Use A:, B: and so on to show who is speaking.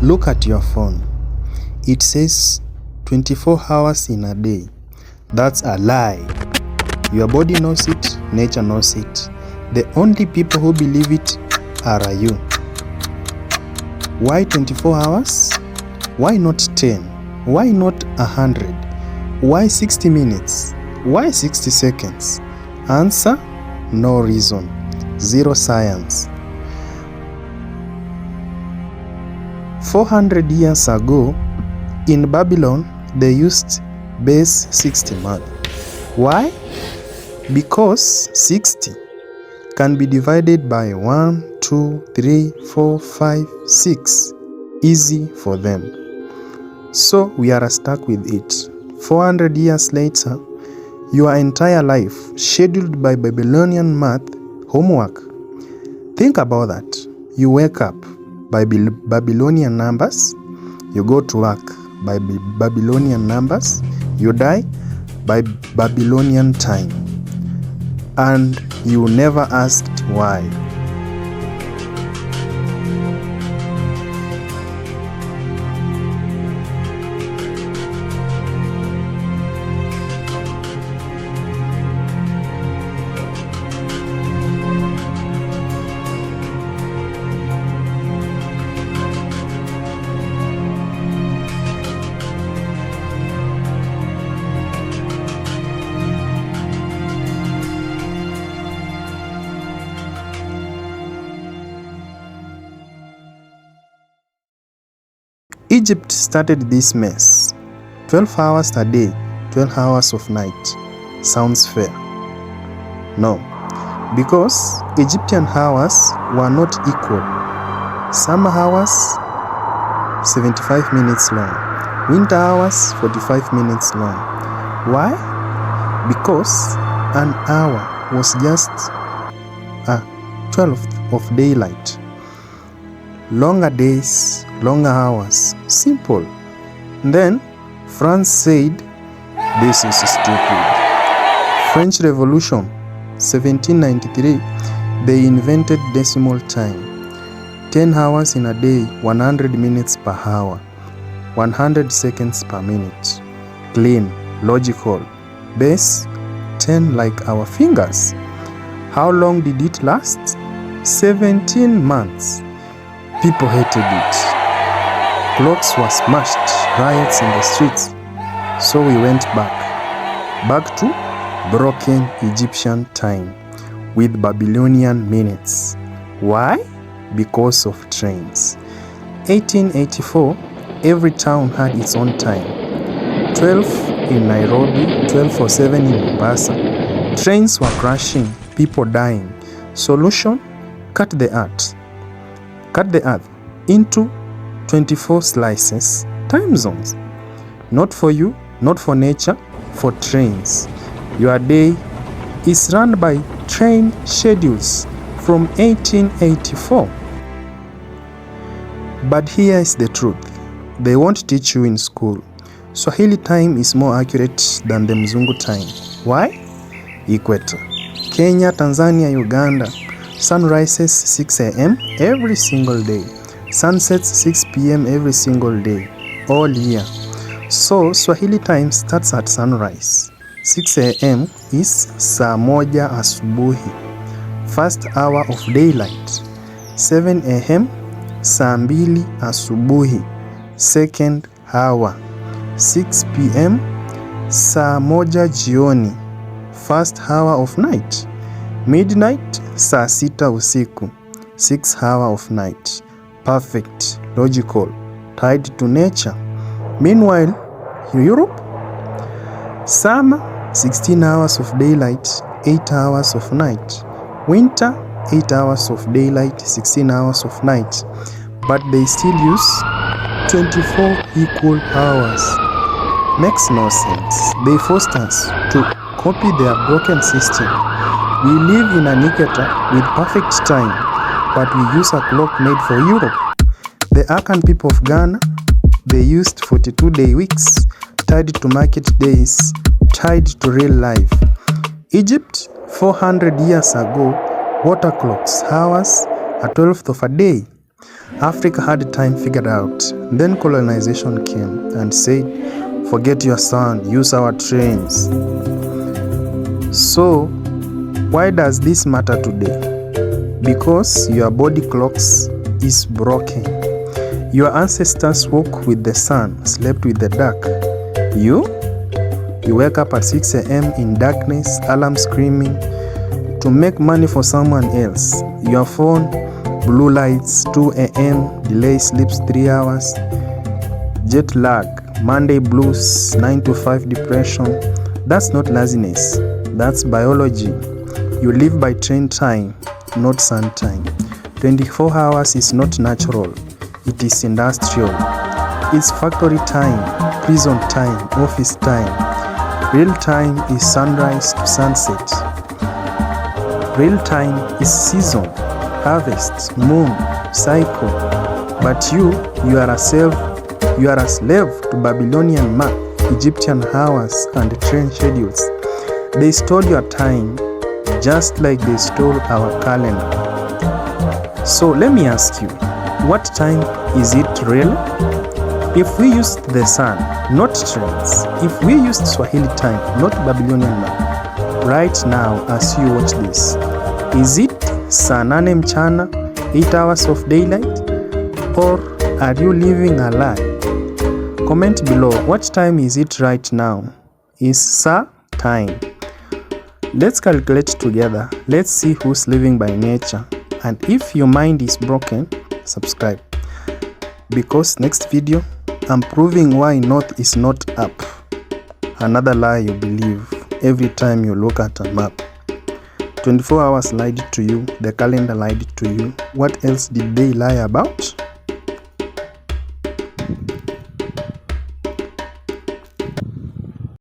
A: Look at your phone. It says 24 hours in a day. That's a lie. Your body knows it, nature knows it. The only people who believe it are you. Why 24 hours? Why not 10? Why not 100? Why 60 minutes? Why 60 seconds? Answer: no reason. Zero science. 400 years ago, in Babylon, they used base 60 math. Why? Because 60 can be divided by 1, 2, 3, 4, 5, 6. Easy for them. So we are stuck with it. 400 years later, your entire life scheduled by Babylonian math homework. Think about that. You wake up by Babylonian numbers, you go to work by Babylonian numbers, you die by Babylonian time, and you never asked why. Egypt started this mess. 12 hours a day, 12 hours of night. Sounds fair? No, because Egyptian hours were not equal. Summer hours 75 minutes long, winter hours 45 minutes long. Why? Because an hour was just a 12th of daylight. Longer days, longer hours. Simple. Then France said, this is stupid. French Revolution, 1793, they invented decimal time. 10 hours in a day, 100 minutes per hour, 100 seconds per minute. Clean, logical. Base, 10 like our fingers. How long did it last? 17 months. People hated it. Clocks were smashed, riots in the streets. So we went back to broken Egyptian time with Babylonian minutes. Why? Because of trains. 1884, every town had its own time. 12 in Nairobi, 12:07 in Mombasa. Trains were crashing, people dying. Solution? Cut the earth. Cut the earth into 24 slices, time zones. Not for you, not for nature, for trains. Your day is run by train schedules from 1884. But here is the truth. They won't teach you in school. Swahili time is more accurate than the Mzungu time. Why? Equator. Kenya, Tanzania, Uganda. Sun rises 6 a.m. every single day. Sunsets 6 p.m. every single day, all year. So Swahili time starts at sunrise. 6 a.m. is saa moja asubuhi, first hour of daylight. 7 a.m. saa mbili asubuhi, second hour. 6 p.m. saa moja jioni, first hour of night. Midnight saa sita usiku, 6 hour of night. Perfect, logical, tied to nature. Meanwhile, Europe, summer 16 hours of daylight, 8 hours of night. Winter 8 hours of daylight, 16 hours of night. But they still use 24 equal hours. Makes no sense. They forced us to copy their broken system. We live in an equator with perfect time, but we use a clock made for Europe. The Akan people of Ghana, they used 42-day weeks, tied to market days, tied to real life. Egypt, 400 years ago, water clocks, hours, a 12th of a day. Africa had time figured out. Then colonization came and said, forget your sun, use our trains. So, why does this matter today? Because your body clocks is broken. Your ancestors woke with the sun, slept with the dark. You wake up at 6 a.m. in darkness, alarm screaming, to make money for someone else. Your phone, blue lights, 2 a.m., delay sleeps 3 hours, jet lag, Monday blues, 9 to 5 depression. That's not laziness, that's biology. You live by train time, not sun time. 24 hours is not natural, it is industrial. It's factory time, prison time, office time. Real time is sunrise to sunset. Real time is season, harvest, moon, cycle. But you are a slave to Babylonian map, Egyptian hours, and train schedules. They stole your time just like they stole our calendar. So let me ask you, what time is it real? If we used the sun, not trains, if we used Swahili time, not Babylonian map, right now as you watch this, is it saa 8 mchana, 8 hours of daylight? Or are you living a lie? Comment below, what time is it right now? Is sa time? Let's calculate together. Let's see who's living by nature. And if your mind is broken, subscribe. Because next video, I'm proving why north is not up. Another lie you believe every time you look at a map. 24 hours lied to you, the calendar lied to you. What else did they lie about?